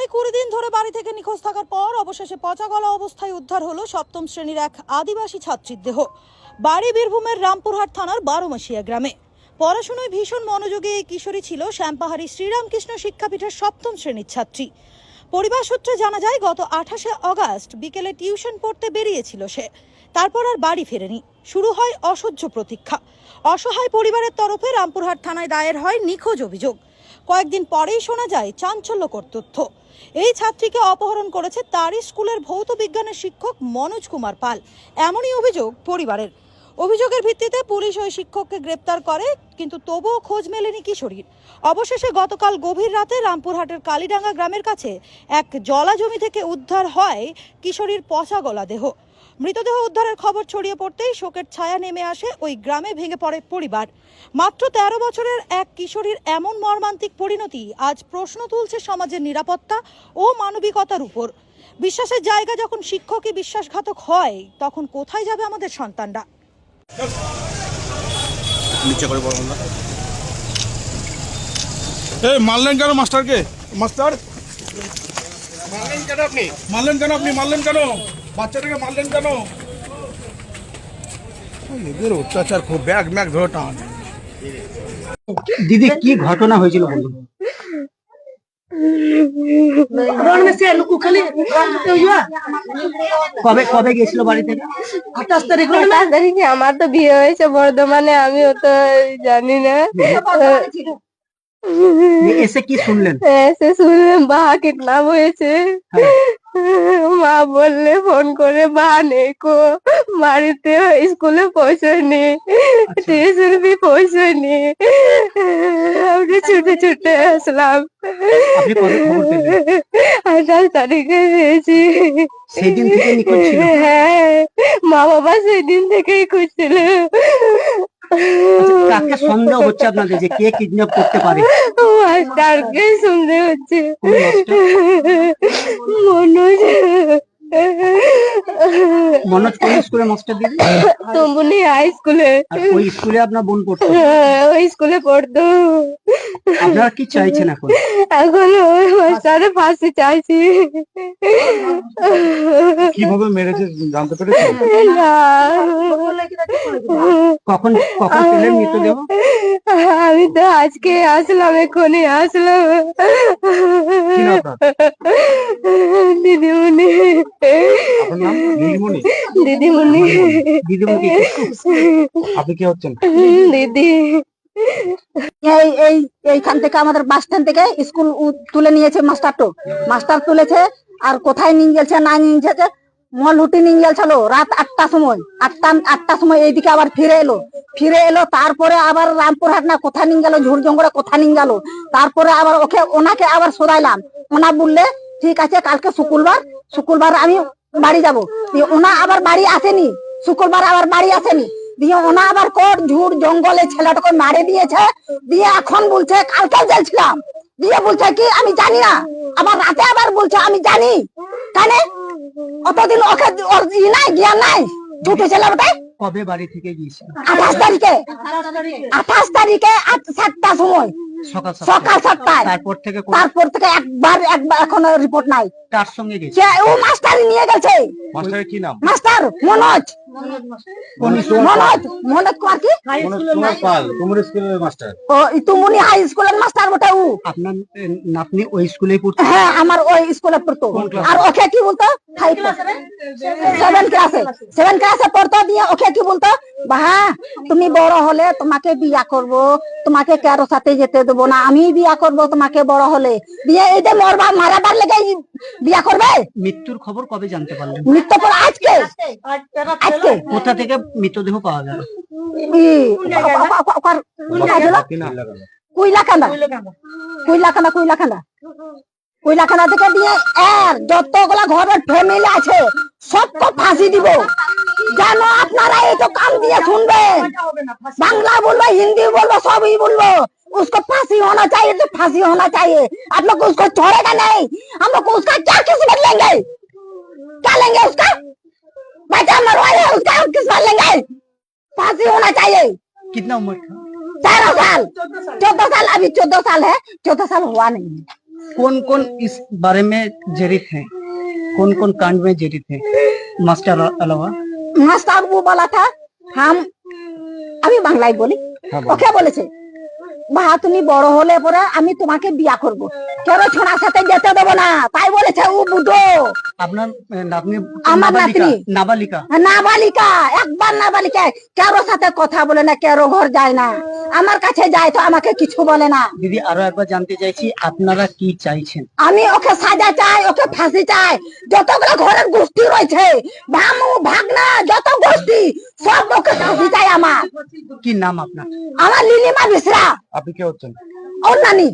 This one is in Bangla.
প্রায় 20 দিন ধরে বাড়ি থেকে নিখোঁজ থাকার পর অবশেষে পচা গলা অবস্থায় উদ্ধার হলো সপ্তম শ্রেণীর এক আদিবাসী ছাত্রীর দেহ। বাড়ি বীরভূমের রামপুরহাট থানার বারোমাসিয়া গ্রামে। পড়াশোনায় ভীষণ মনোযোগী এই কিশোরী ছিল শ্যামপাহাড়ি শ্রীরামকৃষ্ণ শিক্ষাপীঠের সপ্তম শ্রেণীর ছাত্রী। পরিবার সূত্রে জানা যায়, গত 28শে অগাস্ট বিকেলে টিউশন পড়তে বেরিয়েছিল সে। তারপর আর বাড়ি ফেরেনি। শুরু হয় অসহ্য প্রতীক্ষা। অসহায় পরিবারের তরফে রামপুরহাট থানায় দায়ের হয় নিখোঁজ অভিযোগ। কয়েকদিন পরেই শোনা যায় চাঞ্চল্যকর তথ্য। এই ছাত্রীকে অপহরণ করেছে তারই স্কুলের ভৌত বিজ্ঞানের শিক্ষক মনোজ কুমার পাল। এমনই অভিযোগ পরিবারের। অভিযোগের ভিত্তিতে পুলিশ ওই শিক্ষককে গ্রেপ্তার করে, কিন্তু তবুও খোঁজ মেলেনি কিশোরীর। অবশেষে গতকাল গভীর রাতে রামপুরহাটের কালীডাঙ্গা গ্রামের কাছে এক জলা জমি থেকে উদ্ধার হয় কিশোরীর পচা গলা দেহ। মৃতদেহ উদ্ধারের খবর ছড়িয়ে পড়তেই শোকের ছায়া নেমে আসে ওই গ্রামে। ভেঙে পড়ে পরিবার। মাত্র 13 বছরের এক কিশোরীর এমন মর্মান্তিক পরিণতি আজ প্রশ্ন তুলছে সমাজের নিরাপত্তা ও মানবিকতার উপর। বিশ্বাসের জায়গা যখন শিক্ষকই বিশ্বাসঘাতক হয়, তখন কোথায় যাবে আমাদের সন্তানরা? মারলেন কেন মাস্টারকে? মাস্টার মারলেন কেন বাচ্চাটাকে মারলেন কেন? এদের অত্যাচার খুব ব্যাগ ধরে টান। দিদি, কি ঘটনা হয়েছিল বলুন? কবে কবে গেছিল বাড়ি থেকে? 28 তারিখে। আমার তো বিয়ে হয়েছে বর্ধমানে, আমিও তো জানি না। এসে কি শুনলেন? এসে শুনলাম বাহা কিডন্যাপ হয়েছে। মা বললে ফোন করে, বা নেই কো বাড়িতে, স্কুলে পৌঁছয়নি, টিউশন भी পৌঁছয়নি। আমরা ছুটে ছুটে আসলাম। আপনি কবে খবর পেলেন? 28 তারিখে পেয়েছি। সেই দিন থেকে নিখোঁজ ছিল? হ্যাঁ, মা বাবা সেই দিন থেকেই খুঁজছিল। কাকে সন্দেহ হচ্ছে আপনাদের যে কে কিডন্যাপ করতে পারে? মাস্টারকে সন্দেহ হচ্ছে। মনোজ। মনোজ কোন স্কুলে মাস্টার দিদি? তুমুনি হাই স্কুলে। আর ওই স্কুলে আপনার বোন পড়তো? ওই স্কুলে পড়তো। আপনারা কি চাইছেন এখন? এখন ওই মাস্টারের ফাঁসি চাইছি। কিভাবে মেরেছে জানতে পেরেছেন? না। কখন কখন পেলেন মৃতদেহ? আমি তো আজকে আসলাম, এখনই আসলাম। কি নাম আপনার? দিদিমণি। আপনার নাম? দিদিমণি। দিদিমণি। দিদিমণি আপনি কি হচ্ছেন? দিদি। এইখান থেকে আমাদের বাস স্ট্যান্ড থেকে স্কুল তুলে নিয়েছে মাস্টার তুলেছে। আর কোথায় নিয়ে গেছে না নিয়ে গেছে, মলহুটি নিয়ে গেছিল রাত 8টার সময়। আটটার সময় এইদিকে আবার ফিরে এলো। তারপরে আবার রামপুরহাট না কোথায় নিয়ে গেল, ঝুড় জঙ্গলে কোথায় নিয়ে গেল। তারপরে আবার ওনাকে আবার শোধাইলাম। ওনা বললে ঠিক আছে, কালকে শুক্রবার আমি বাড়ি যাবো। ওনা আবার বাড়ি আসেনি, শুক্রবার আবার বাড়ি আসেনি। দিয়ে ওনা আবার কোট ঝুড় জঙ্গলে ছেলেটাকে মারে দিয়েছে। দিয়ে এখন বলছে কালকে যাচ্ছিলাম। দিয়ে বলছে কি আমি জানি না। আবার রাতে আবার বলছে আমি জানি। কেন অতদিন ওকে ওর নাই জ্ঞান নাই, ছোট ছেলে বটে। কবে বাড়ি থেকে গিয়েছিল? 28 তারিখে 7টার সময়, সকাল 7টায়। তারপর থেকে একবার এখনো রিপোর্ট নাই। তার সঙ্গে গেছে ও মাস্টারই নিয়ে গেছে। মাস্টারের কি নাম? মাস্টার মনোজ কুমার কি? তোমার স্কুলের মাস্টার? ও তুমুনি হাই স্কুলের মাস্টার বটে ও। আপনার নাতনি ওই স্কুলে পড়তো? হ্যাঁ, আমার ওই স্কুলে পড়তো। আর ওকে কি বলতো? 7 ক্লাসে পড়তো। দিয়ে ওকে কি বলতো? বাহা তুমি বড় হলে তোমাকে বিয়া করব, তোমাকে কারো সাথে যেতে দেবো না, আমি বিয়া করব তোমাকে বড় হলে। দিয়ে এই যে মারাবার লেগে বিয়া করবে। মৃত্যুর খবর কবে জানতে পারলেন? মৃত্যু পর আজকে। কোথা থেকে মৃতদেহ পাওয়া গেল? কুইলাখানা থেকে দিয়ে যতগুলা ঘরের ফ্যামিলি আছে সবকে ফাঁসি দিব। যেন আপনারা এই তো কান দিয়ে শুনবেন, বাংলা बोलबो हिंदी बोलबो सभी बोलबो, उसको फांसी होना चाहिए, तो फांसी होना चाहिए। आप लोग उसको छोड़ेगा नहीं। हम लोग उसका क्या किस्मत लेंगे? क्या लेंगे उसका? बच्चा मरवाए उसका किस्मत लेंगे? फांसी होना चाहिए। कितना उम्र था? 14 साल। अभी 14 साल है, 14 साल हुआ नहीं। कौन कौन इस बारे में जड़ित है, कौन कौन कांड में जड़ित है मास्टर अलावा? मास्टर वो बोला था हम আমি বাংলায় বলি ওকে বলেছে বাবা তুমি বড় হলে পরে আমি তোমাকে বিয়া করব কেন ছোড়ার সাথে যেতে দেব না তাই বলেছে ও বুড়ো আপনার নাতনি আমার নাবালিকা নাতনি। নাবালিকা নাবালিকা একবার নাবালিকা কারোর সাথে কথা বলে না কারো ঘর যায় না আমার কাছে যায় তো আমাকে কিছু বলে না দিদি আরো একবার জানতে চাইছি আপনারা কি চাইছেন? আমি ওকে সাজা চাই ওকে ফাঁসি চাই যতগুলো ঘরের গোষ্ঠী রয়েছে ভামু ভাগনা যত গোষ্ঠী সব ওকে ফাঁসি চাই আমার কি নাম আপনার? আমার লিলিমা মিশ্রা আপনি কে হচ্ছেন? ওর নানি